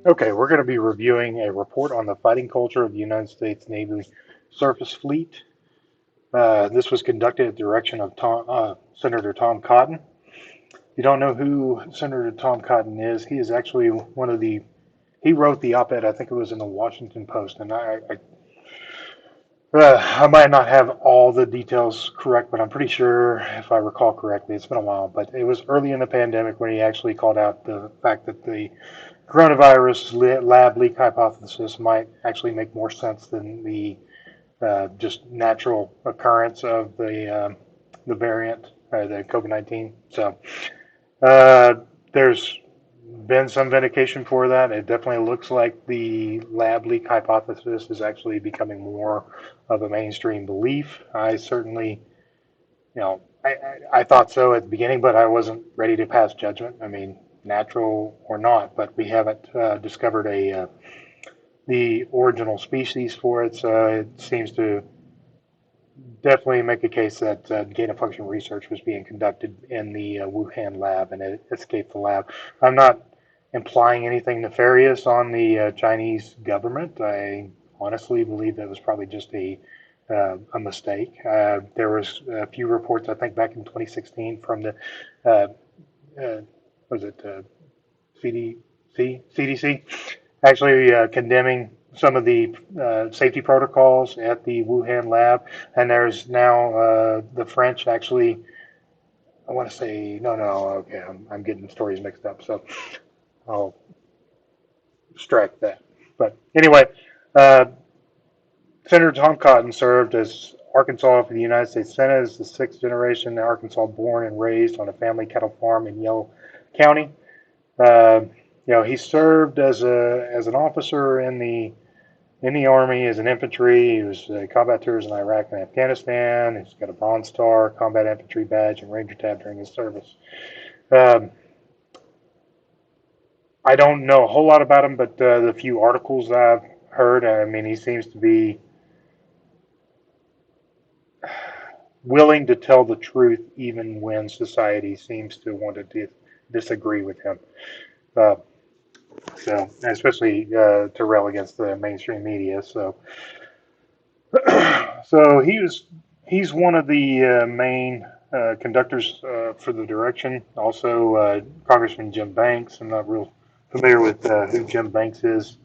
Okay, we're going to be reviewing a report on the fighting culture of the United States Navy surface fleet. This was conducted at the direction of Senator Tom Cotton. If you don't know who Senator Tom Cotton is, he is actually he wrote the op-ed, I think it was in the Washington Post, and I might not have all the details correct, but I'm pretty sure, if I recall correctly, it's been a while, but it was early in the pandemic when he actually called out the fact that the coronavirus lab leak hypothesis might actually make more sense than the just natural occurrence of the variant, the COVID-19. So uh, there's been some vindication for that. It definitely looks like the lab leak hypothesis is actually becoming more of a mainstream belief. I certainly, I thought so at the beginning, but I wasn't ready to pass judgment. I mean, natural or not, but we haven't discovered the original species for it, so it seems to definitely make a case that gain of function research was being conducted in the Wuhan lab and it escaped the lab. I'm not implying anything nefarious on the Chinese government. I honestly believe that was probably just a mistake. There was a few reports, I think, back in 2016 from the uh, was it CDC actually condemning some of the safety protocols at the Wuhan lab, and there's now the French actually. I want to say no. Okay, I'm getting stories mixed up, so I'll strike that. But anyway, uh, Senator Tom Cotton served as Arkansas for the United States Senate as the sixth generation Arkansas born and raised on a family cattle farm in Yell County. Uh, he served as an officer in the Army as an infantry. He was combat tours in Iraq and Afghanistan. He's got a Bronze Star, Combat Infantry Badge, and Ranger Tab during his service. Um, I don't know a whole lot about him, but the few articles I've heard, I mean, he seems to be willing to tell the truth even when society seems to want to disagree with him. Uh, so, especially to rail against the mainstream media. So, so he's one of the main conductors for the direction. Also, Congressman Jim Banks. I'm not real familiar with who Jim Banks is.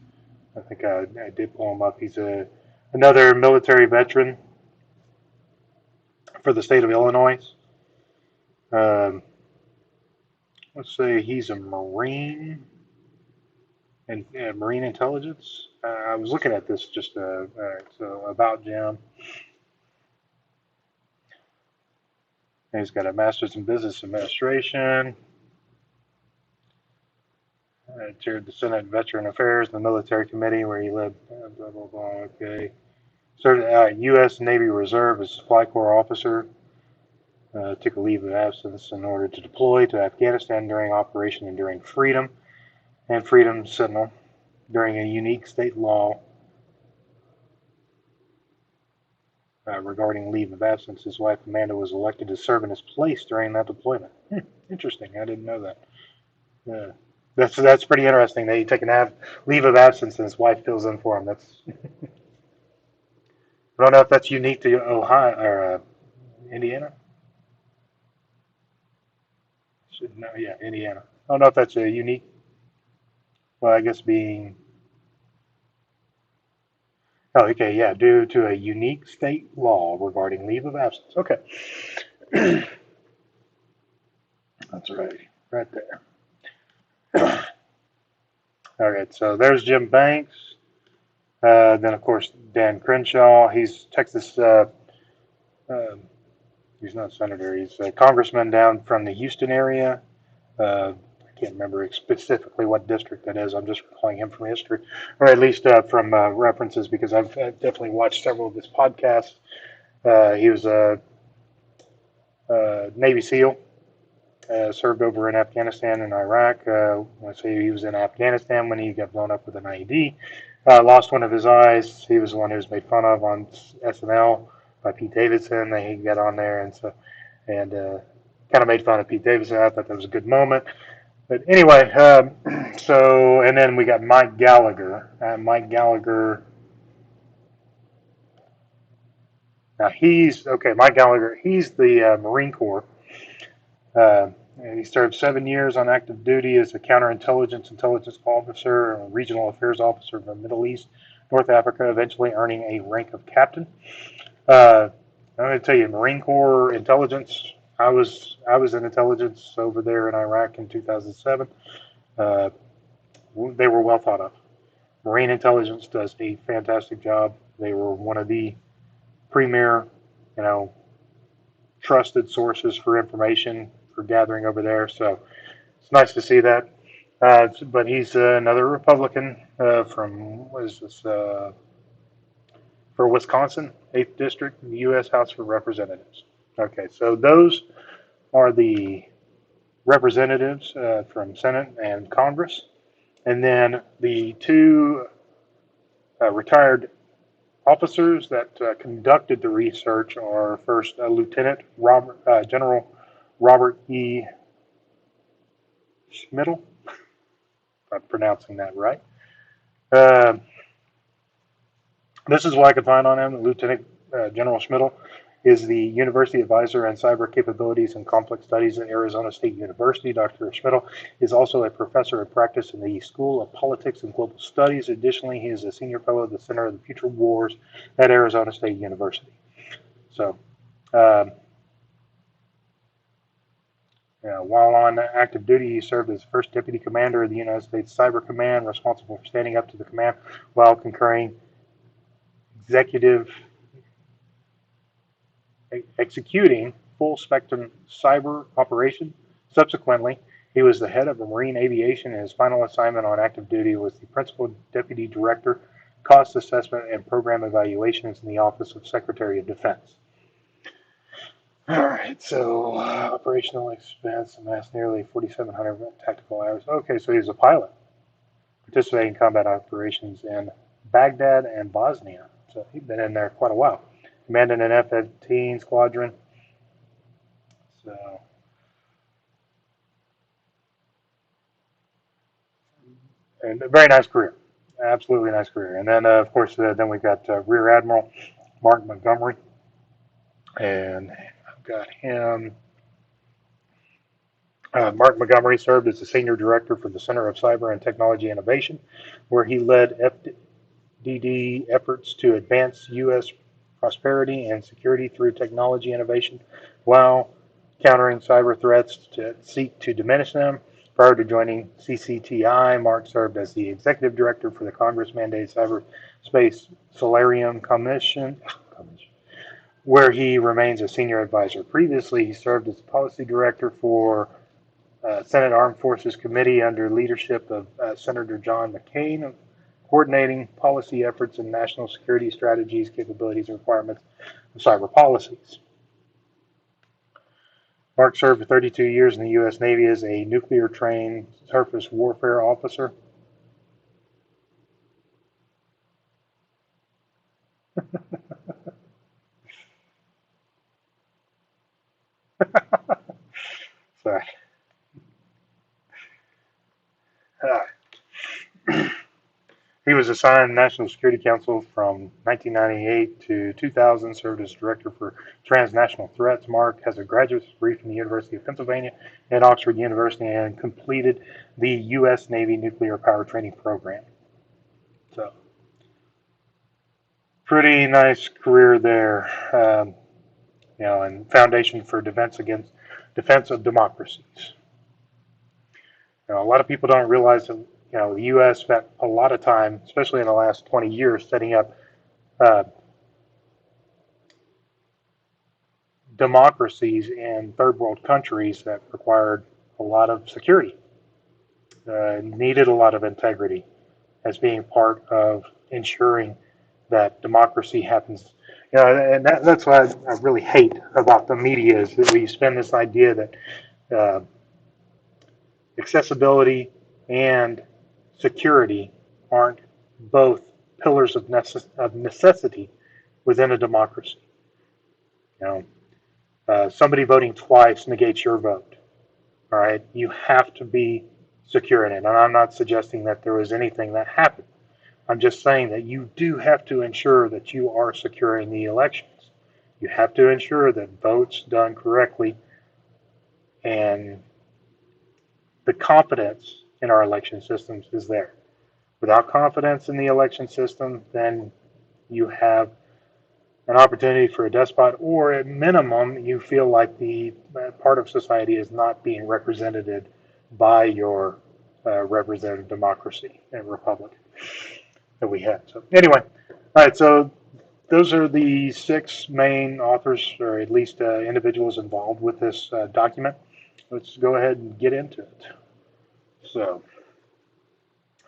I think I did pull him up. He's another military veteran for the state of Illinois. Um, let's say he's a Marine and Marine intelligence. I was looking at this just so about Jim. And he's got a master's in business administration. Chaired the Senate Veteran Affairs, the Military Committee, where he led. Blah blah blah. Okay. Served U.S. Navy Reserve as Supply Corps officer. Took a leave of absence in order to deploy to Afghanistan during Operation Enduring Freedom and Freedom Sentinel during a unique state law regarding leave of absence. His wife Amanda was elected to serve in his place during that deployment. Interesting. I didn't know that. Yeah. That's pretty interesting that he took an leave of absence and his wife fills in for him. That's I don't know if that's unique to Ohio or Indiana. No, yeah, Indiana. I don't know if that's a unique. Well, I guess being. Oh, okay, yeah, due to a unique state law regarding leave of absence. Okay, that's right, right there. All right, so there's Jim Banks. Then of course Dan Crenshaw. He's Texas. Um he's not senator. He's a congressman down from the Houston area. I can't remember specifically what district that is. I'm just recalling him from history, or at least from references, because I've definitely watched several of his podcasts. He was a Navy SEAL, served over in Afghanistan and Iraq. Let's say he was in Afghanistan when he got blown up with an IED. Lost one of his eyes. He was the one who was made fun of on SNL by Pete Davidson. He got on there and kind of made fun of Pete Davidson. I thought that was a good moment. But anyway, so and then we got Mike Gallagher. Mike Gallagher. Now he's okay. Mike Gallagher. He's the Marine Corps. Uh, and he served 7 years on active duty as a counterintelligence intelligence officer and regional affairs officer in the Middle East, North Africa, eventually earning a rank of captain. Uh, I'm going to tell you, Marine Corps intelligence. I was in intelligence over there in Iraq in 2007. Uh, they were well thought of. Marine intelligence does a fantastic job. They were one of the premier, you know, trusted sources for information for gathering over there. So it's nice to see that. But he's another Republican from what is this for Wisconsin, 8th District, in the U.S. House of Representatives. Okay, so those are the representatives from Senate and Congress, and then the two retired officers that conducted the research are first General Robert E. Schmidl, if I'm pronouncing that right. Uh, this is what I could find on him. Lieutenant General Schmidl is the University Advisor and Cyber Capabilities and Complex Studies at Arizona State University. Dr. Schmidl is also a professor of practice in the School of Politics and Global Studies. Additionally, he is a senior fellow of the Center of the Future Wars at Arizona State University. So, um, while on active duty, he served as first deputy commander of the United States Cyber Command, responsible for standing up to the command while concurring executive executing full spectrum cyber operation. Subsequently, he was the head of Marine Aviation, and his final assignment on active duty was the principal deputy director, cost assessment and program evaluations in the Office of Secretary of Defense. All right, so operational expense amassed nearly 4,700 tactical hours. Okay, so he was a pilot, participating in combat operations in Baghdad and Bosnia. So he'd been in there quite a while. Commanded an F-15 squadron. So, and a very nice career, absolutely nice career. And then, of course, then we've got Rear Admiral Mark Montgomery, and I've got him. Mark Montgomery served as the senior director for the Center of Cyber and Technology Innovation, where he led FDD efforts to advance U.S. prosperity and security through technology innovation while countering cyber threats to seek to diminish them. Prior to joining CCTI, Mark served as the executive director for the Congress-mandated Cyberspace Solarium Commission, where he remains a senior advisor. Previously, he served as policy director for Senate Armed Forces Committee under leadership of Senator John McCain, coordinating policy efforts and national security strategies, capabilities, and requirements of cyber policies. Mark served for 32 years in the U.S. Navy as a nuclear-trained surface warfare officer. Sorry. He was assigned National Security Council from 1998 to 2000, served as Director for Transnational Threats. Mark has a graduate degree from the University of Pennsylvania and Oxford University and completed the U.S. Navy Nuclear Power Training Program. So, pretty nice career there, and Foundation for Defense of Democracies. A lot of people don't realize that the U.S. spent a lot of time, especially in the last 20 years, setting up uh, democracies in third world countries that required a lot of security, needed a lot of integrity as being part of ensuring that democracy happens. And that's what I really hate about the media is that we spend this idea that uh, accessibility and security aren't both pillars of necessity within a democracy. You somebody voting twice negates your vote. All right, you have to be securing it. And I'm not suggesting that there was anything that happened. I'm just saying that you do have to ensure that you are securing the elections. You have to ensure that votes done correctly and the confidence in our election systems is there. Without confidence in the election system, then you have an opportunity for a despot, or at minimum, you feel like the part of society is not being represented by your representative democracy and republic that we have. So, anyway, all right, so those are the six main authors, or at least individuals involved with this document. Let's go ahead and get into it. So,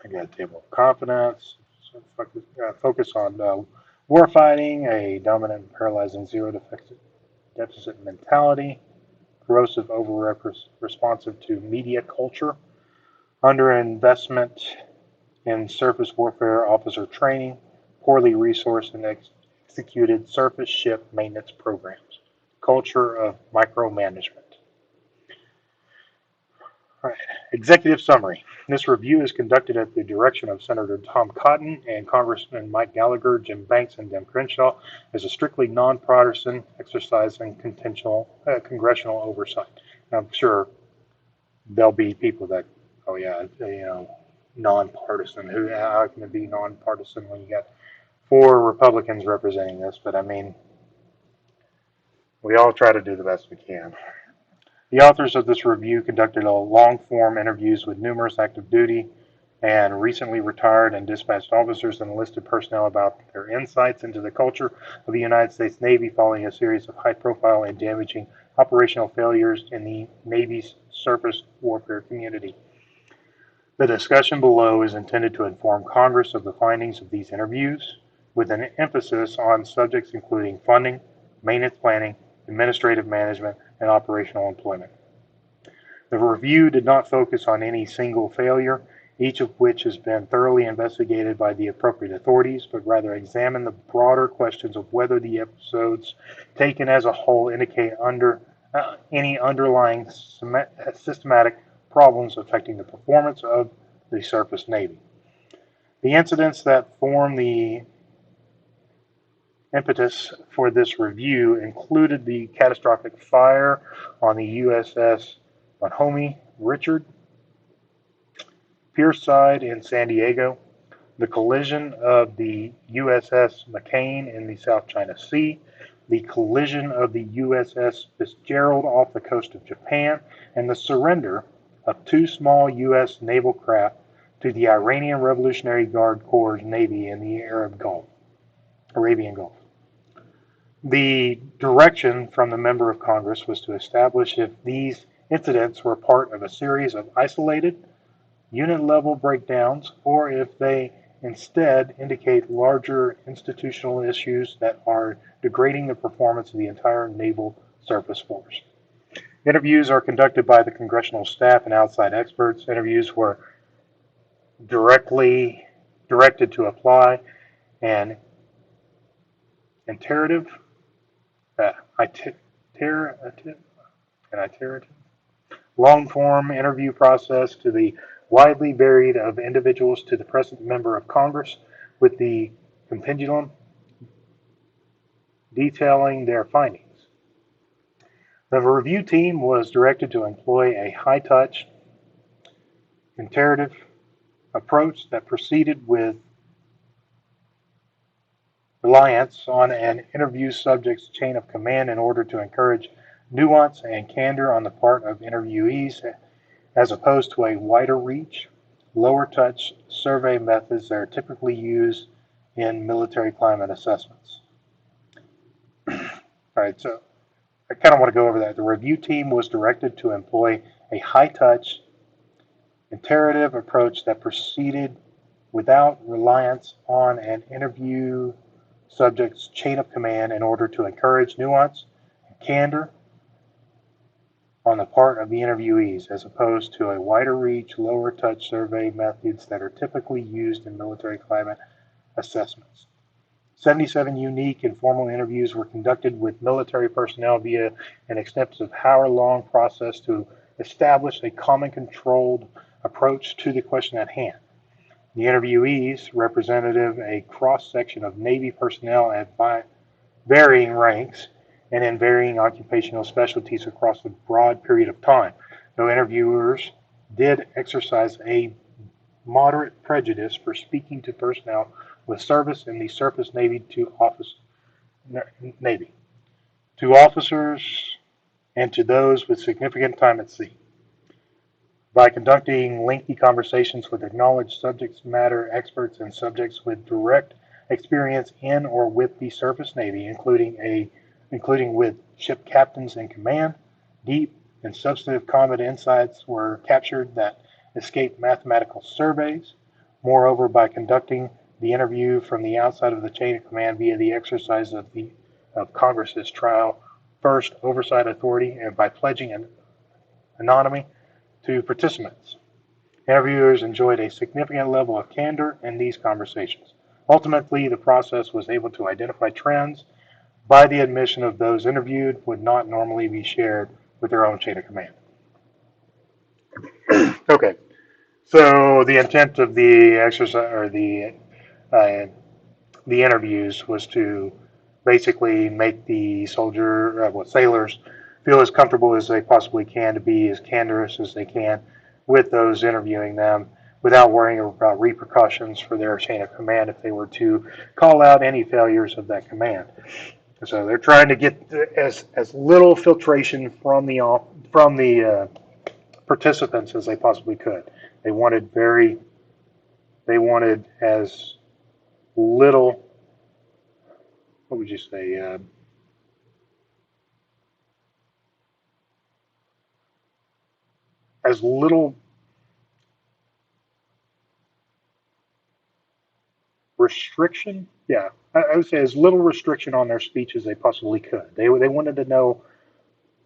I got a table of confidence. So focus on war fighting, a dominant, paralyzing, zero deficit mentality, corrosive, over responsive to media culture, underinvestment in surface warfare officer training, poorly resourced and executed surface ship maintenance programs, culture of micromanagement. All right. Executive summary. This review is conducted at the direction of Senator Tom Cotton and Congressman Mike Gallagher, Jim Banks, and Dem Crenshaw as a strictly nonpartisan exercise in congressional oversight. I'm sure there'll be people that, oh yeah, nonpartisan. How can it be nonpartisan when you got four Republicans representing this? But I mean, we all try to do the best we can. The authors of this review conducted long-form interviews with numerous active duty and recently retired and dispatched officers and enlisted personnel about their insights into the culture of the United States Navy following a series of high-profile and damaging operational failures in the Navy's surface warfare community. The discussion below is intended to inform Congress of the findings of these interviews, with an emphasis on subjects including funding, maintenance planning, administrative management, and operational employment. The review did not focus on any single failure, each of which has been thoroughly investigated by the appropriate authorities, but rather examined the broader questions of whether the episodes taken as a whole indicate any underlying systematic problems affecting the performance of the surface Navy. The incidents that form the impetus for this review included the catastrophic fire on the USS Mahomie Richard, Pierside in San Diego, the collision of the USS McCain in the South China Sea, the collision of the USS Fitzgerald off the coast of Japan, and the surrender of two small U.S. naval craft to the Iranian Revolutionary Guard Corps Navy in the Arabian Gulf. The direction from the member of Congress was to establish if these incidents were part of a series of isolated, unit-level breakdowns, or if they instead indicate larger institutional issues that are degrading the performance of the entire naval surface force. Interviews are conducted by the congressional staff and outside experts. Interviews were directly directed to apply an iterative long-form interview process to the widely varied of individuals to the present member of Congress, with the compendium detailing their findings. The review team was directed to employ a high-touch, iterative approach that proceeded with reliance on an interview subject's chain of command in order to encourage nuance and candor on the part of interviewees, as opposed to a wider reach, lower touch survey methods that are typically used in military climate assessments. All right, so I kind of want to go over that. The review team was directed to employ a high touch, iterative approach that proceeded without reliance on an interview subject's chain of command in order to encourage nuance and candor on the part of the interviewees, as opposed to a wider reach, lower touch survey methods that are typically used in military climate assessments. 77 unique informal interviews were conducted with military personnel via an extensive hour-long process to establish a common controlled approach to the question at hand. The interviewees represented a cross-section of Navy personnel at varying ranks and in varying occupational specialties across a broad period of time, though interviewers did exercise a moderate prejudice for speaking to personnel with service in the surface Navy, to officers, and to those with significant time at sea. By conducting lengthy conversations with acknowledged subject matter experts and subjects with direct experience in or with the surface Navy, including with ship captains in command, deep and substantive combat insights were captured that escaped mathematical surveys. Moreover, by conducting the interview from the outside of the chain of command via the exercise of Congress's trial first oversight authority and by pledging an anonymity to participants. Interviewers enjoyed a significant level of candor in these conversations. Ultimately, the process was able to identify trends by the admission of those interviewed would not normally be shared with their own chain of command. Okay, so the intent of the exercise or the interviews was to basically make the sailors feel as comfortable as they possibly can, to be as candorous as they can with those interviewing them without worrying about repercussions for their chain of command if they were to call out any failures of that command. So they're trying to get as little filtration from the participants as they possibly could. They wanted as little. What would you say? As little restriction. Yeah, I would say as little restriction on their speech as they possibly could. They wanted to know,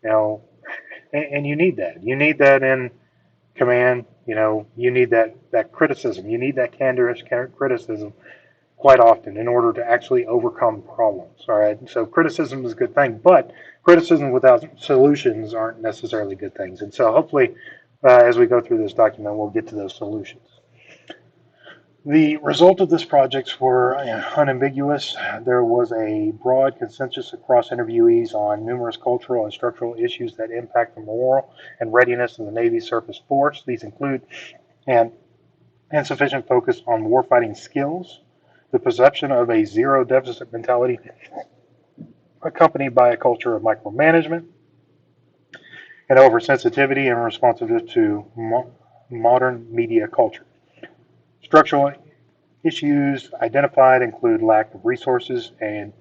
you know, and you need that. You need that in command. You know, you need that criticism. You need that candorous criticism quite often in order to actually overcome problems. All right. So criticism is a good thing, but criticism without solutions aren't necessarily good things. And so hopefully, as we go through this document, we'll get to those solutions. The result of this project were unambiguous. There was a broad consensus across interviewees on numerous cultural and structural issues that impact the morale and readiness of the Navy surface force. These include an insufficient focus on warfighting skills, the perception of a zero deficit mentality accompanied by a culture of micromanagement, and oversensitivity and responsiveness to modern media culture. Structural issues identified include lack of resources and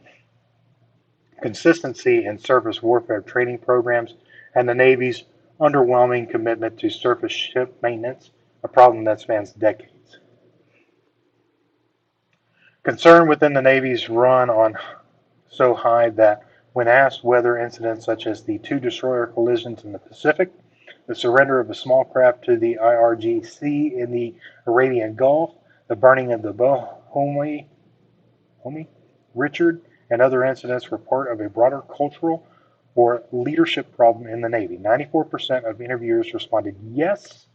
consistency in surface warfare training programs and the Navy's underwhelming commitment to surface ship maintenance, a problem that spans decades. Concern within the Navy's run on so high that when asked whether incidents such as the two destroyer collisions in the Pacific, the surrender of a small craft to the IRGC in the Arabian Gulf, the burning of the Bohemie, Richard, and other incidents were part of a broader cultural or leadership problem in the Navy. 94% of interviewers responded yes.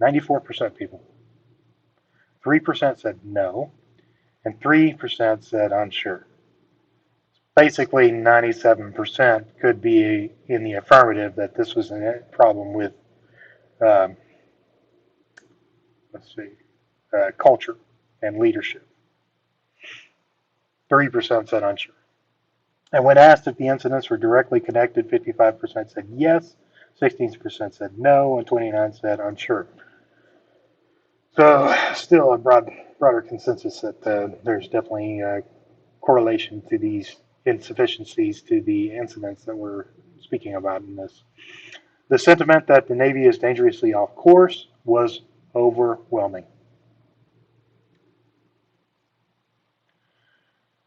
94% people. 3% said no, and 3% said unsure. Basically, 97% could be in the affirmative that this was a problem with, culture and leadership. 3% said unsure. And when asked if the incidents were directly connected, 55% said yes, 16% said no, and 29% said unsure. So, still a broader consensus that there's definitely a correlation to these insufficiencies to the incidents that we're speaking about in this. The sentiment that the Navy is dangerously off course was overwhelming.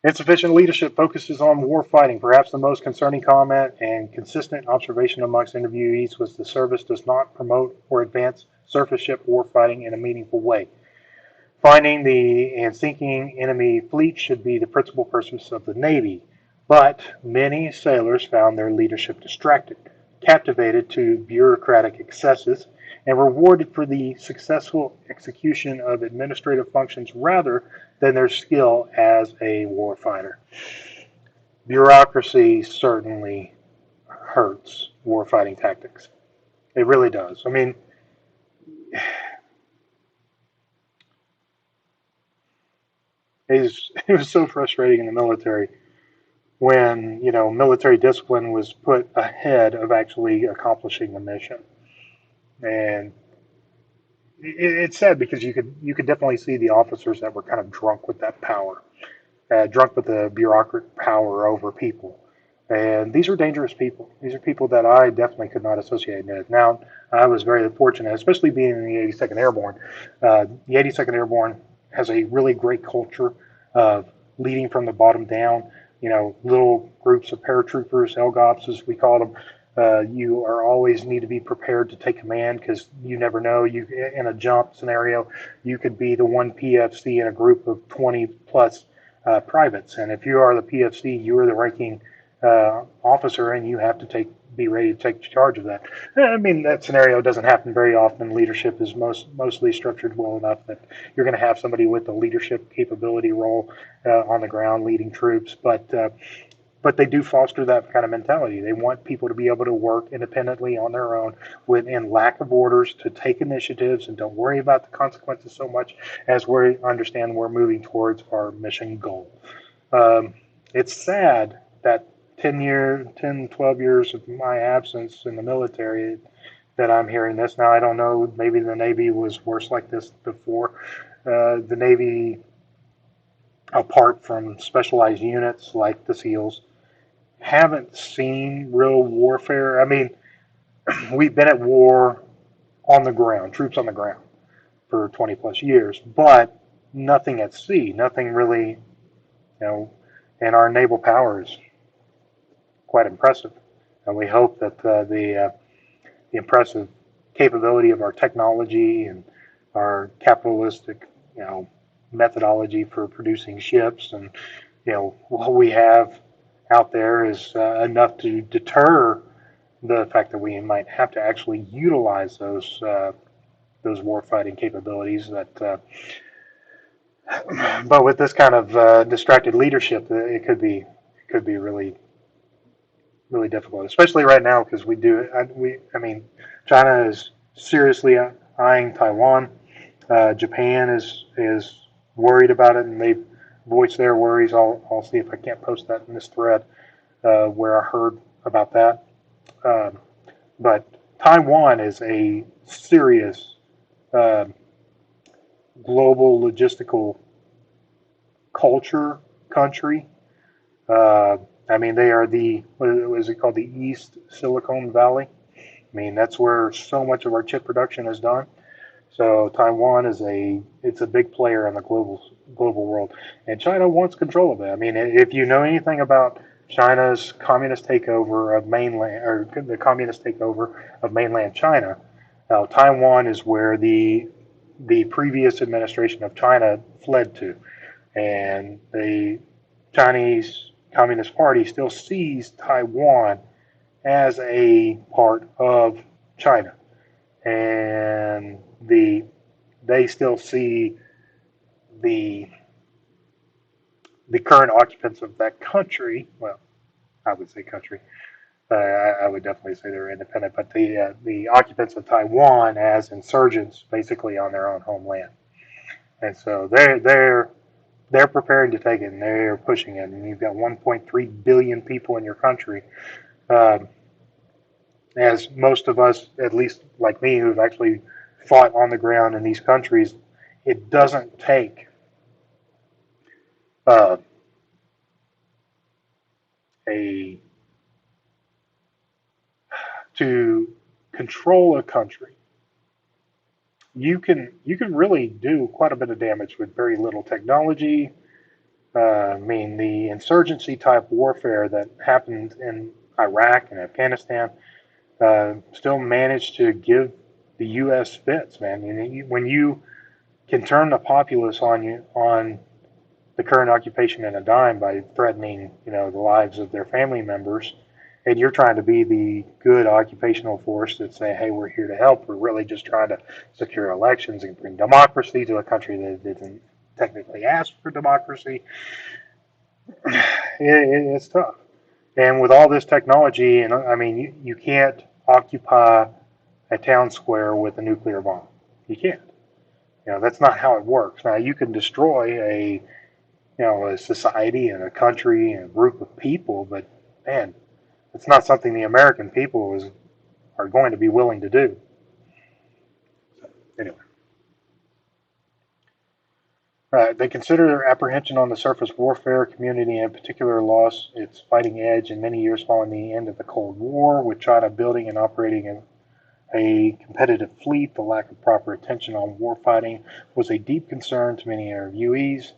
Insufficient leadership focuses on war fighting. Perhaps the most concerning comment and consistent observation amongst interviewees was the service does not promote or advance surface ship war fighting in a meaningful way. Finding and sinking enemy fleets should be the principal purpose of the Navy, but many sailors found their leadership distracted. captivated to bureaucratic excesses, and rewarded for the successful execution of administrative functions rather than their skill as a warfighter. Bureaucracy certainly hurts warfighting tactics. It really does. I mean, it was so frustrating in the military when military discipline was put ahead of actually accomplishing the mission. And it's sad because you could definitely see the officers that were kind of drunk with that power, drunk with the bureaucratic power over people. And these are dangerous people. These are people that I definitely could not associate with. Now, I was very fortunate, especially being in the 82nd Airborne. The 82nd Airborne has a really great culture of leading from the bottom down. Little groups of paratroopers, LGOPs as we call them. You are always need to be prepared to take command because you never know. You in a jump scenario, you could be the one PFC in a group of 20 plus privates, and if you are the PFC, you are the ranking officer, and you have to be ready to take charge of that. I mean, that scenario doesn't happen very often. Leadership is mostly structured well enough that you're going to have somebody with a leadership capability role on the ground leading troops, but they do foster that kind of mentality. They want people to be able to work independently on their own in lack of orders, to take initiatives and don't worry about the consequences so much as we understand we're moving towards our mission goal. It's sad that 12 years of my absence in the military that I'm hearing this. Now, I don't know, maybe the Navy was worse like this before. The Navy, apart from specialized units like the SEALs, haven't seen real warfare. I mean, we've been at war on the ground, troops on the ground for 20 plus years, but nothing at sea, nothing really, and our naval power is quite impressive. And we hope that the impressive capability of our technology and our capitalistic, methodology for producing ships and, what we have out there is enough to deter the fact that we might have to actually utilize those warfighting capabilities. But with this kind of distracted leadership, it could be really difficult, especially right now because I mean, China is seriously eyeing Taiwan. Japan is worried about it, and they've voiced their worries. I'll see if I can't post that in this thread where I heard about that. Um, but Taiwan is a serious uh, global logistical culture country. Uh, I mean, they are what is it called, the East Silicon Valley. I mean, that's where so much of our chip production is done. So Taiwan it's a big player in the global world, and China wants control of it. I mean, if you know anything about China's communist takeover of mainland, or the communist takeover of mainland China, Taiwan is where the previous administration of China fled to, and the Chinese Communist Party still sees Taiwan as a part of China, and they still see the the current occupants of that country. Well, I would say country. I would definitely say they're independent, but the occupants of Taiwan as insurgents, basically on their own homeland, and so they're preparing to take it, and they're pushing it. And you've got 1.3 billion people in your country. Um, as most of us, at least like me, who've actually fought on the ground in these countries, it doesn't take uh, a to control a country. You can really do quite a bit of damage with very little technology. I mean, the insurgency type warfare that happened in Iraq and Afghanistan still managed to give the U.S. fits, man. When you can turn the populace on you on the current occupation in a dime by threatening, the lives of their family members, and you're trying to be the good occupational force that say, hey, we're here to help. We're really just trying to secure elections and bring democracy to a country that didn't technically ask for democracy. It's tough. And with all this technology, and I mean, you can't occupy a town square with a nuclear bomb. You can't. That's not how it works. Now, you can destroy a society and a country and a group of people, but man, it's not something the American people are going to be willing to do. Anyway, they consider their apprehension on the surface warfare community in particular lost its fighting edge in many years following the end of the Cold War, with China building and operating a competitive fleet. The lack of proper attention on warfighting was a deep concern to many interviewees.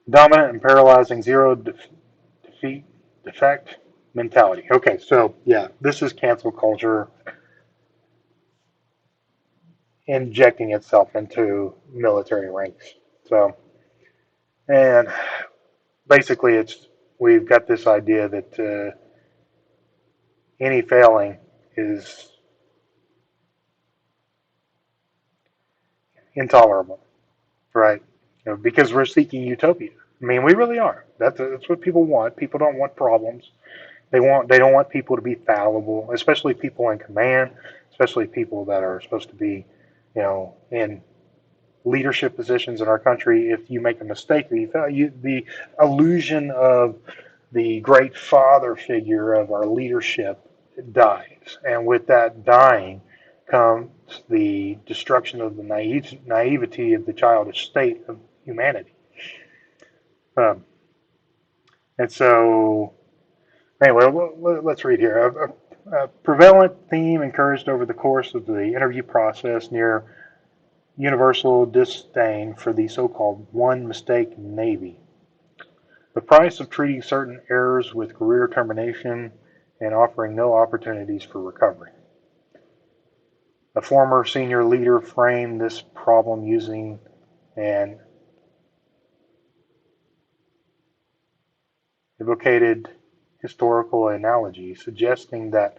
Dominant and paralyzing defeat defect mentality. Okay, so yeah, this is cancel culture injecting itself into military ranks. So, and basically, we've got this idea that any failing is intolerable, right? Because we're seeking utopia. I mean, we really are. That's what people want. People don't want problems. They don't want people to be fallible, especially people in command, especially people that are supposed to be, in leadership positions in our country. If you make a mistake, the illusion of the great father figure of our leadership dies, and with that dying comes the destruction of the naivety of the childish state of humanity. Um, and so, anyway, let's read here. A prevalent theme encouraged over the course of the interview process near universal disdain for the so-called one mistake Navy. The price of treating certain errors with career termination and offering no opportunities for recovery. A former senior leader framed this problem using an evocated historical analogy, suggesting that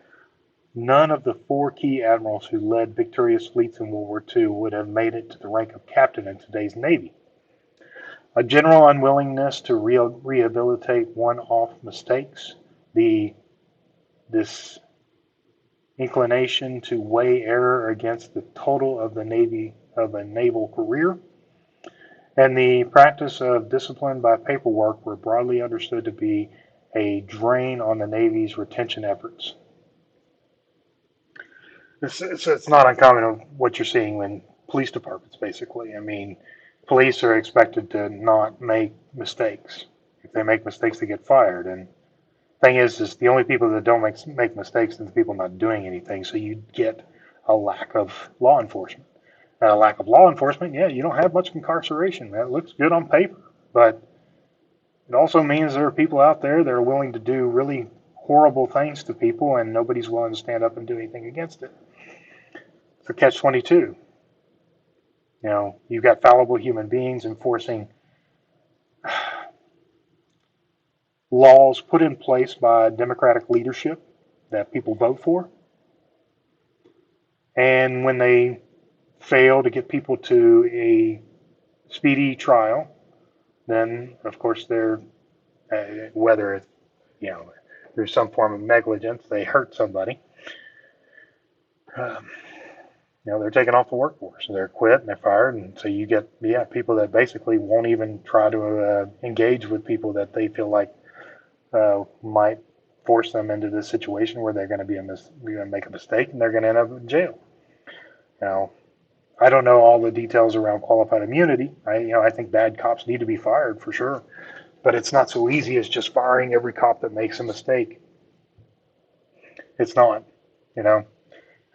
none of the four key admirals who led victorious fleets in World War II would have made it to the rank of captain in today's Navy. A general unwillingness to rehabilitate one-off mistakes, this inclination to weigh error against the total of a naval career, and the practice of discipline by paperwork were broadly understood to be a drain on the Navy's retention efforts. It's not uncommon of what you're seeing in police departments, basically. I mean, police are expected to not make mistakes. If they make mistakes, they get fired. And thing is the only people that don't make mistakes are the people not doing anything. So you get a lack of law enforcement. A lack of law enforcement, yeah, you don't have much incarceration. That looks good on paper, but it also means there are people out there that are willing to do really horrible things to people, and nobody's willing to stand up and do anything against it. It's a catch-22. You've got fallible human beings enforcing laws put in place by democratic leadership that people vote for. And when they fail to get people to a speedy trial, then of course they're whether it's there's some form of negligence, they hurt somebody. Um, they're taken off the workforce. They're quit and they're fired, and so you get people that basically won't even try to engage with people that they feel like might force them into this situation where they're going to make a mistake and they're going to end up in jail. Now, I don't know all the details around qualified immunity. I think bad cops need to be fired for sure, but it's not so easy as just firing every cop that makes a mistake. It's not. I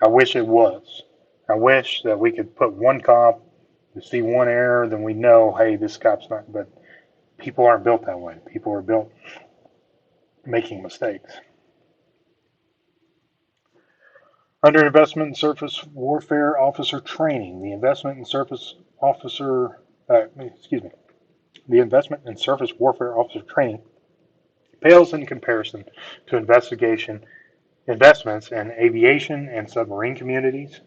wish it was. I wish that we could put one cop to see one error, then we know, hey, this cop's not. But people aren't built that way. People are built making mistakes. Under investment in surface warfare officer training, the investment in surface warfare officer training pales in comparison to investments in aviation and submarine communities.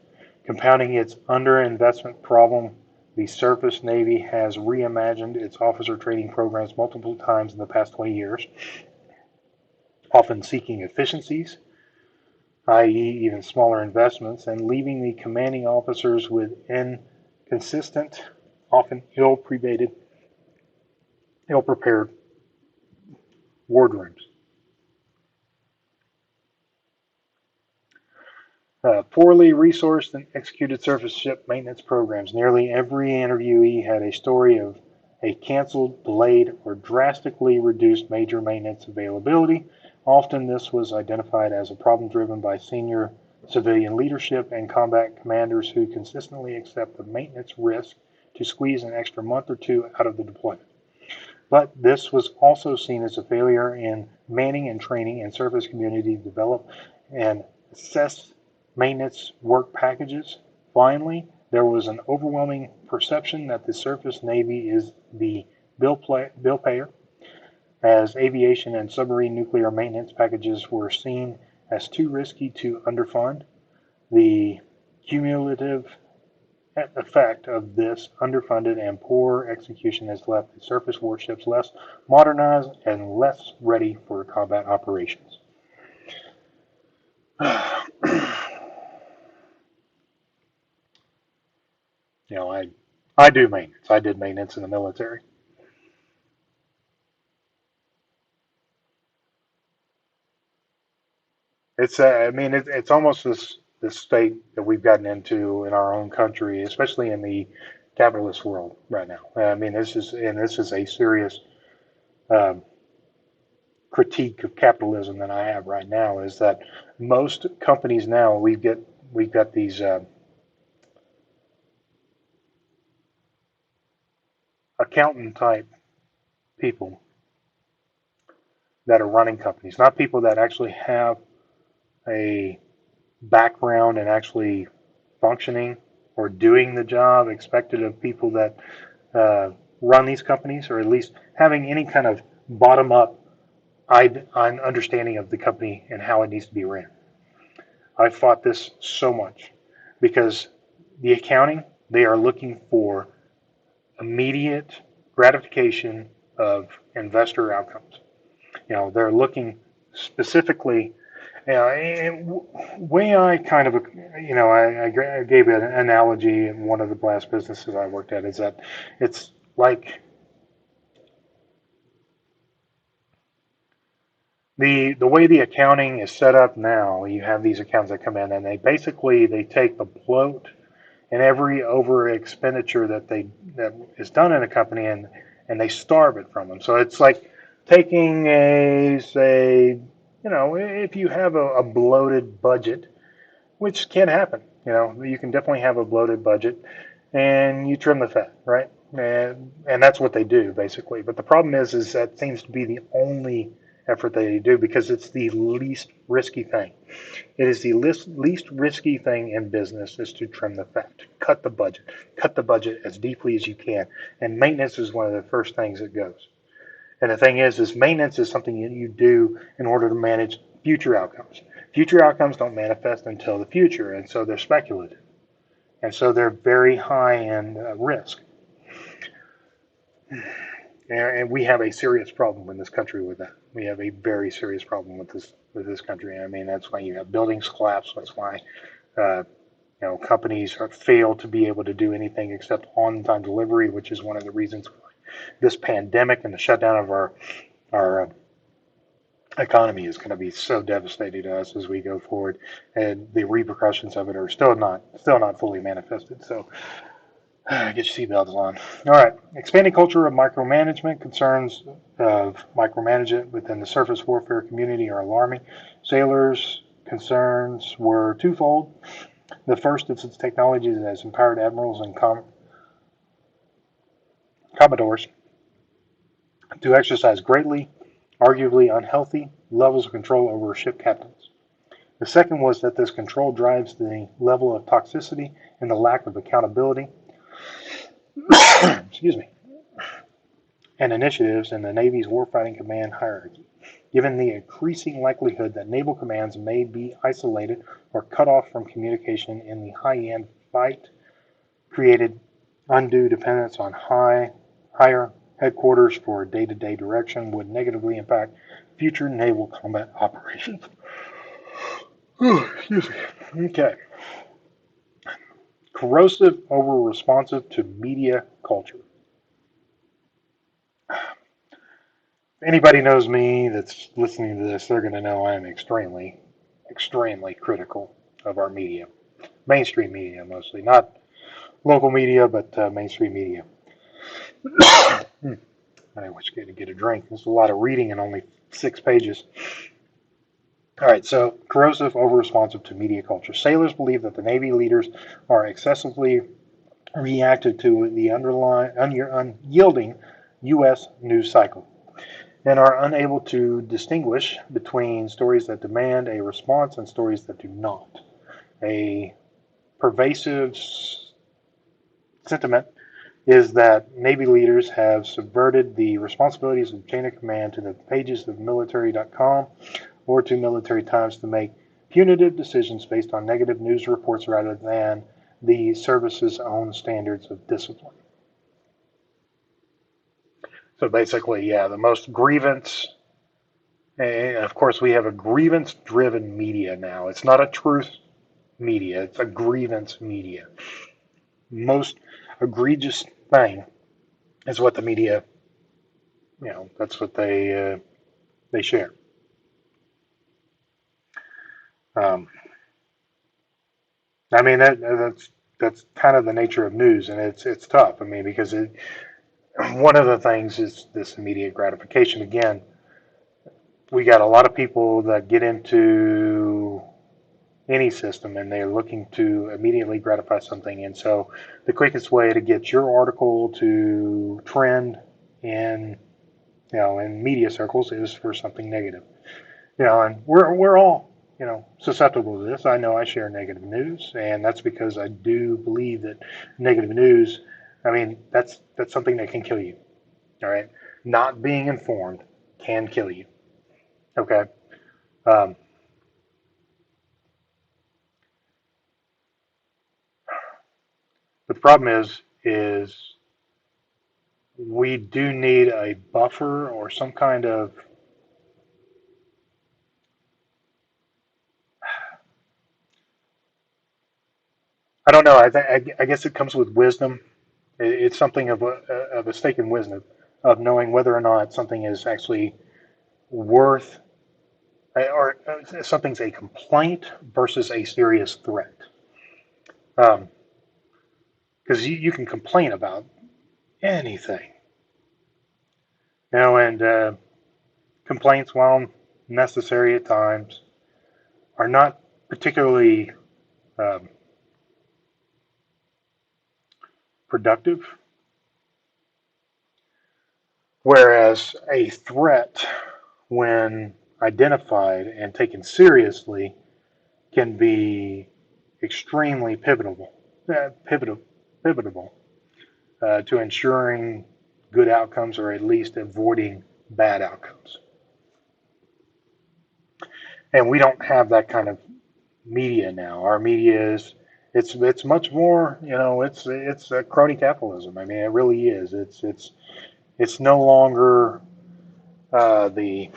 Compounding its underinvestment problem, the Surface Navy has reimagined its officer training programs multiple times in the past 20 years, often seeking efficiencies, i.e., even smaller investments, and leaving the commanding officers with inconsistent, often ill prepared wardrooms. Poorly resourced and executed surface ship maintenance programs. Nearly every interviewee had a story of a canceled, delayed, or drastically reduced major maintenance availability. Often this was identified as a problem driven by senior civilian leadership and combat commanders who consistently accept the maintenance risk to squeeze an extra month or two out of the deployment. But this was also seen as a failure in manning and training and service community to develop and assess maintenance work packages. Finally, there was an overwhelming perception that the Surface Navy is the bill payer, as aviation and submarine nuclear maintenance packages were seen as too risky to underfund. The cumulative effect of this underfunded and poor execution has left the surface warships less modernized and less ready for combat operations. You know, I do maintenance. I did maintenance in the military. I mean, it's almost this state that we've gotten into in our own country, especially in the capitalist world right now. I mean, this is a serious um, critique of capitalism that I have right now. Is that most companies now we've got these accountant type people that are running companies, not people that actually have a background in actually functioning or doing the job expected of people that run these companies, or at least having any kind of bottom up understanding of the company and how it needs to be ran. I fought this so much because the accounting, they are looking for immediate gratification of investor outcomes. You know, they're looking specifically. Way I kind of, I gave an analogy in one of the last businesses I worked at is that it's like the way the accounting is set up now. You have these accounts that come in and they take the bloat and every over expenditure that is done in a company and they starve it from them. So it's like taking a say, you know, if you have a bloated budget, which can happen, you know, you can definitely have a bloated budget, and you trim the fat, right? And that's what they do basically. But the problem is that seems to be the only effort they do because it's the least risky thing. It is the least risky thing in business is to trim the fat, cut the budget as deeply as you can. And maintenance is one of the first things that goes. And the thing is maintenance is something that you do in order to manage future outcomes. Future outcomes don't manifest until the future, and so they're speculative. And so they're very high in risk. And we have a serious problem in this country with that. We have a very serious problem with this country. I mean, that's why you have buildings collapse. That's why companies fail to be able to do anything except on-time delivery, which is one of the reasons why this pandemic and the shutdown of our economy is going to be so devastating to us as we go forward, and the repercussions of it are still not fully manifested. So get your seatbelts on. All right. Expanding culture of micromanagement. Concerns of micromanagement within the surface warfare community are alarming. Sailors' concerns were twofold. The first is its technology that has empowered admirals and commodores to exercise greatly, arguably unhealthy, levels of control over ship captains. The second was that this control drives the level of toxicity and the lack of accountability excuse me, and initiatives in the Navy's warfighting command hierarchy. given the increasing likelihood that naval commands may be isolated or cut off from communication in the high-end fight, created undue dependence on higher headquarters for day-to-day direction would negatively impact future naval combat operations. Excuse me. Okay. Corrosive over responsive to media culture. If anybody knows me that's listening to this, they're going to know I'm extremely, extremely critical of our media. Mainstream media, mostly. Not local media, but mainstream media. I was going to get a drink. There's a lot of reading in only 6 pages. All right, so corrosive over responsive to media culture. Sailors believe that the Navy leaders are excessively reactive to the unyielding U.S. news cycle and are unable to distinguish between stories that demand a response and stories that do not. A pervasive sentiment is that Navy leaders have subverted the responsibilities of chain of command to the pages of military.com or to Military Times to make punitive decisions based on negative news reports rather than the service's own standards of discipline. So basically, yeah, the most grievance, and of course, we have a grievance driven media now. It's not a truth media, it's a grievance media. Most egregious thing is what the media, that's what they share. I mean that's kind of the nature of news, and it's tough. I mean, because one of the things is this immediate gratification. Again, we got a lot of people that get into any system and they're looking to immediately gratify something, and so the quickest way to get your article to trend in in media circles is for something negative. And we're all susceptible to this. I know I share negative news, and that's because I do believe that negative news, I mean, that's something that can kill you. All right, not being informed can kill you. Okay. Um, but the problem is we do need a buffer or some kind of, I don't know. I guess it comes with wisdom. It's something of a stake in wisdom of knowing whether or not something is actually worth or something's a complaint versus a serious threat. Because you can complain about anything, and complaints, while necessary at times, are not particularly um, productive. Whereas a threat, when identified and taken seriously, can be extremely pivotal to ensuring good outcomes or at least avoiding bad outcomes. And we don't have that kind of media now. Our media is it's much more, it's a crony capitalism. I mean, it really is. It's no longer the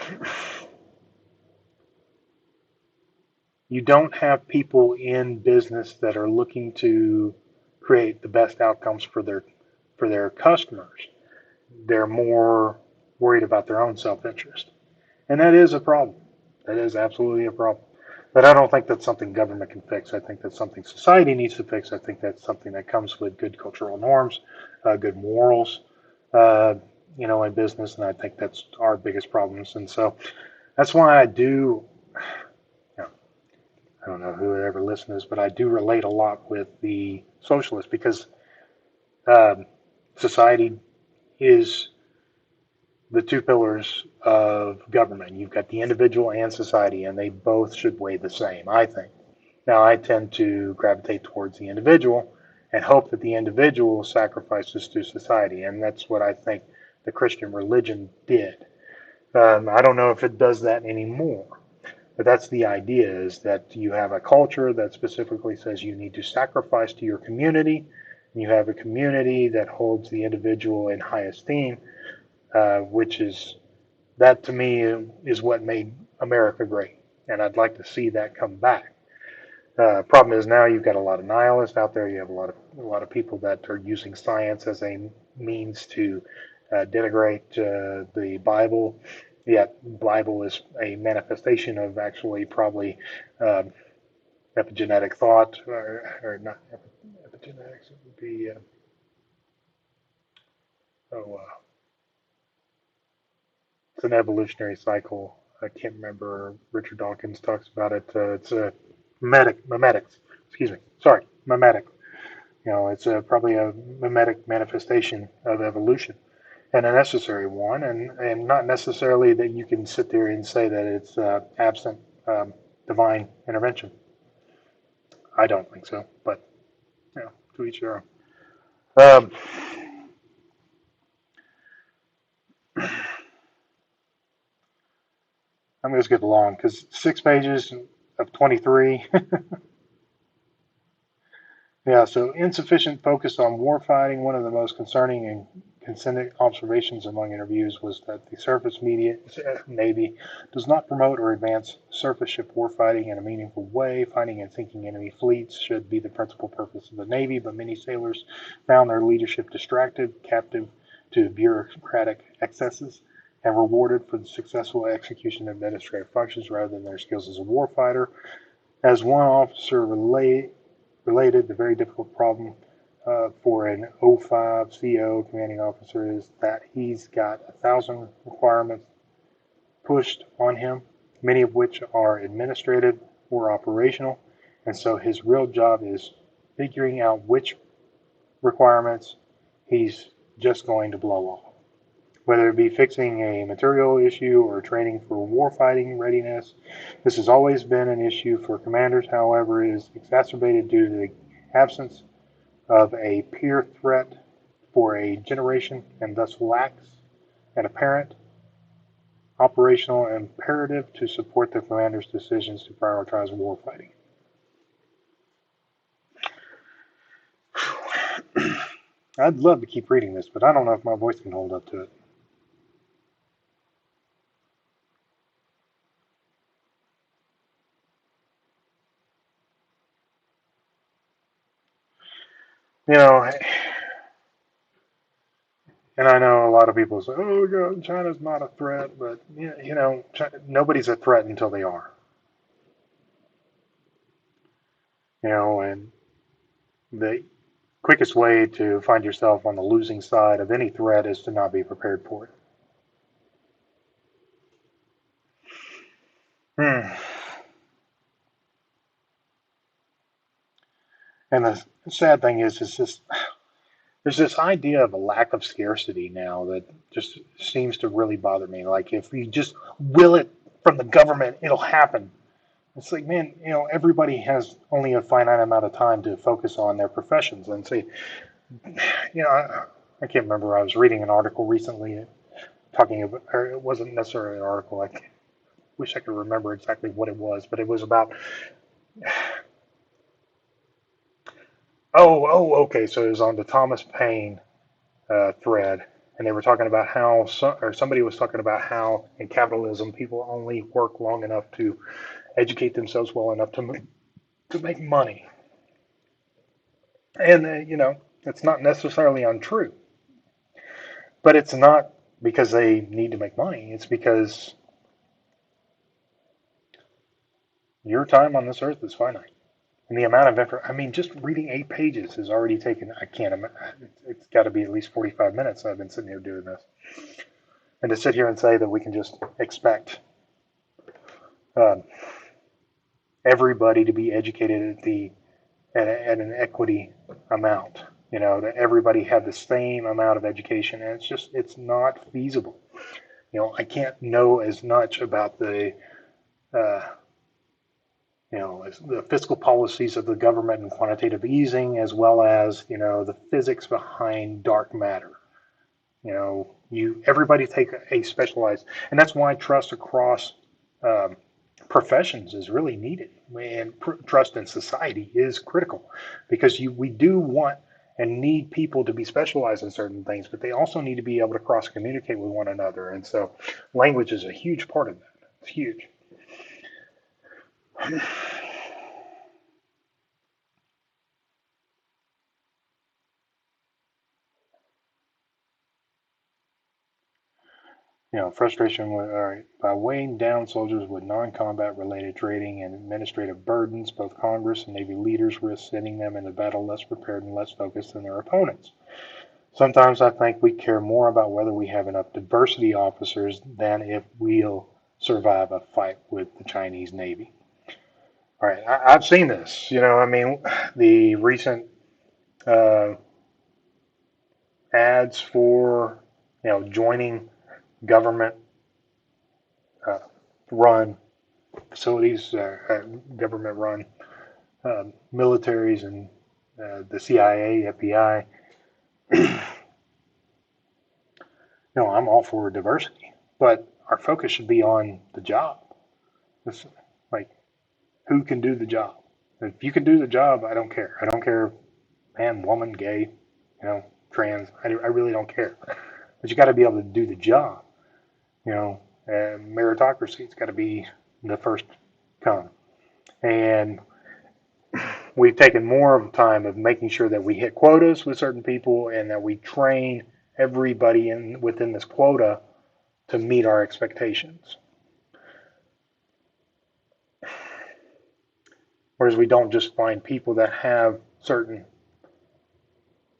you don't have people in business that are looking to create the best outcomes for their customers. They're more worried about their own self-interest, and that is a problem. That is absolutely a problem. But I don't think that's something government can fix. I think that's something society needs to fix. I think that's something that comes with good cultural norms, good morals, uh, in business, and I think that's our biggest problems. And so that's why I don't know who ever listens, but I do relate a lot with the socialists because um, society is the two pillars of government. You've got the individual and society, and they both should weigh the same, I think. Now, I tend to gravitate towards the individual and hope that the individual sacrifices to society, and that's what I think the Christian religion did. I don't know if it does that anymore, but that's the idea, is that you have a culture that specifically says you need to sacrifice to your community, and you have a community that holds the individual in high esteem, which is, that to me is what made America great. And I'd like to see that come back. Problem is now you've got a lot of nihilists out there. You have a lot of people that are using science as a means to denigrate the Bible. Yet Bible is a manifestation of actually probably um, epigenetic thought, or not epigenetics. It would be oh, it's an evolutionary cycle. I can't remember. Richard Dawkins talks about it. It's a memetics. Excuse me. Sorry, mimetic. It's probably a mimetic manifestation of evolution, and a necessary one, and not necessarily that you can sit there and say that it's absent divine intervention. I don't think so, but to each their own. I'm going to skip along because 6 pages of 23. Yeah, so insufficient focus on warfighting. One of the most concerning and consistent observations among interviews was that the surface media Navy does not promote or advance surface ship warfighting in a meaningful way. Finding and sinking enemy fleets should be the principal purpose of the Navy, but many sailors found their leadership distracted, captive to bureaucratic excesses, and rewarded for the successful execution of administrative functions rather than their skills as a warfighter. As one officer related, the very difficult problem for an O5 CO commanding officer is that he's got 1,000 requirements pushed on him, many of which are administrative or operational. And so his real job is figuring out which requirements he's just going to blow off. Whether it be fixing a material issue or training for warfighting readiness, this has always been an issue for commanders. However, it is exacerbated due to the absence of a peer threat for a generation and thus lacks an apparent operational imperative to support the commander's decisions to prioritize warfighting. I'd love to keep reading this, but I don't know if my voice can hold up to it. You know, and I know a lot of people say, "Oh, God, China's not a threat," but nobody's a threat until they are. And the quickest way to find yourself on the losing side of any threat is to not be prepared for it. Hmm. And the sad thing is just there's this idea of a lack of scarcity now that just seems to really bother me. Like if you just will it from the government, it'll happen. It's like, man, everybody has only a finite amount of time to focus on their professions. And say, I can't remember. I was reading an article recently talking about, or it wasn't necessarily an article. I wish I could remember exactly what it was, but it was about, okay. So it was on the Thomas Paine thread, and they were talking about how, or somebody was talking about how in capitalism people only work long enough to educate themselves well enough to make money, and it's not necessarily untrue, but it's not because they need to make money. It's because your time on this earth is finite. And the amount of effort, I mean, just reading 8 pages has already taken, I can't imagine, it's got to be at least 45 minutes I've been sitting here doing this. And to sit here and say that we can just expect um, everybody to be educated at an equity amount, that everybody have the same amount of education, and it's not feasible. I can't know as much about uh, the fiscal policies of the government and quantitative easing, as well as the physics behind dark matter. Everybody take a specialized, and that's why trust across um, professions is really needed, and trust in society is critical because we do want and need people to be specialized in certain things, but they also need to be able to cross communicate with one another, and so language is a huge part of that. It's huge. Frustration with, all right, by weighing down soldiers with non-combat related training and administrative burdens, both Congress and Navy leaders risk sending them into battle less prepared and less focused than their opponents. Sometimes I think we care more about whether we have enough diversity officers than if we'll survive a fight with the Chinese Navy. All right, I've seen this. The recent uh, ads for joining government uh, run facilities, government run militaries, and the CIA, FBI. I'm all for diversity, but our focus should be on the job. It's like, who can do the job? If you can do the job, I don't care. I don't care, man, woman, gay, trans. I really don't care. But you got to be able to do the job. Meritocracy's got to be the first come. And we've taken more of time of making sure that we hit quotas with certain people and that we train everybody within this quota to meet our expectations. Whereas we don't just find people that have certain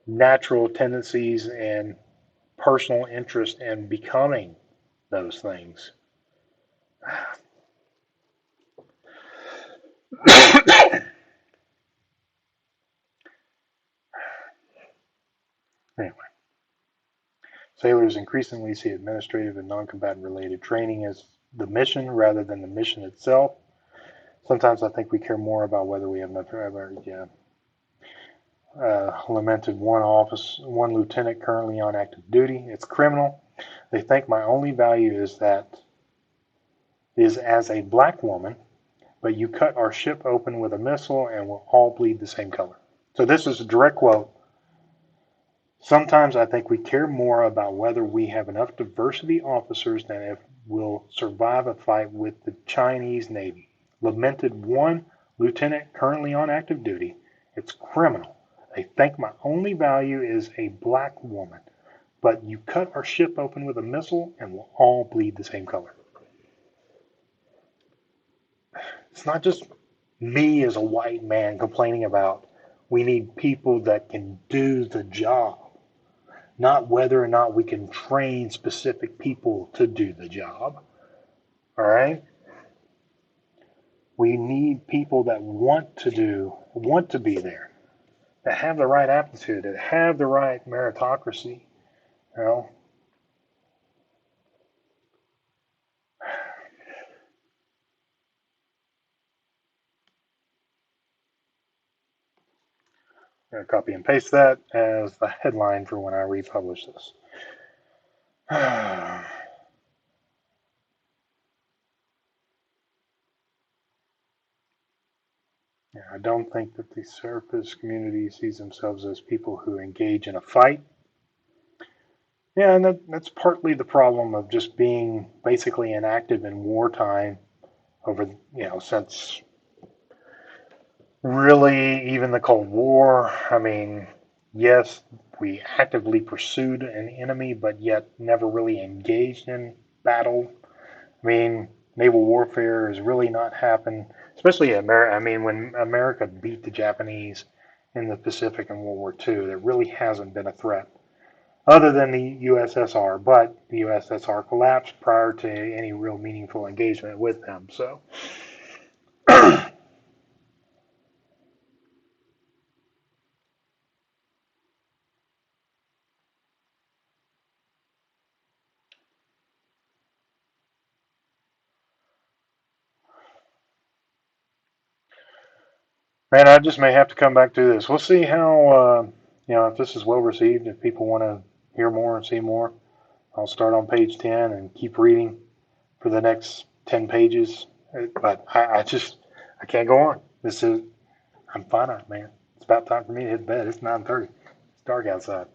natural tendencies and personal interest in becoming those things. Anyway, sailors increasingly see administrative and non-combatant related training as the mission rather than the mission itself. Sometimes I think we care more about whether we have enough. Yeah. Lamented one lieutenant currently on active duty. It's criminal. They think my only value is as a black woman, but you cut our ship open with a missile and we'll all bleed the same color. So this is a direct quote. Sometimes I think we care more about whether we have enough diversity officers than if we'll survive a fight with the Chinese Navy. Lamented one lieutenant currently on active duty. It's criminal. They think my only value is a black woman, but you cut our ship open with a missile and we'll all bleed the same color. It's not just me as a white man complaining about we need people that can do the job, not whether or not we can train specific people to do the job. All right? We need people that want to be there, that have the right aptitude, that have the right meritocracy. You know, I'm going to copy and paste that as the headline for when I republish this. Yeah, I don't think that the surface community sees themselves as people who engage in a fight. Yeah, and that's partly the problem of just being basically inactive in wartime over, since really even the Cold War. I mean, yes, we actively pursued an enemy, but yet never really engaged in battle. I mean, naval warfare has really not happened, especially America. I mean, when America beat the Japanese in the Pacific in World War II, there really hasn't been a threat other than the USSR, but the USSR collapsed prior to any real meaningful engagement with them. So, man, I just may have to come back to this. We'll see how, if this is well received, if people want to, hear more and see more, I'll start on page 10 and keep reading for the next 10 pages. But I can't go on. I'm finite, man. It's about time for me to hit bed. It's 9:30. It's dark outside.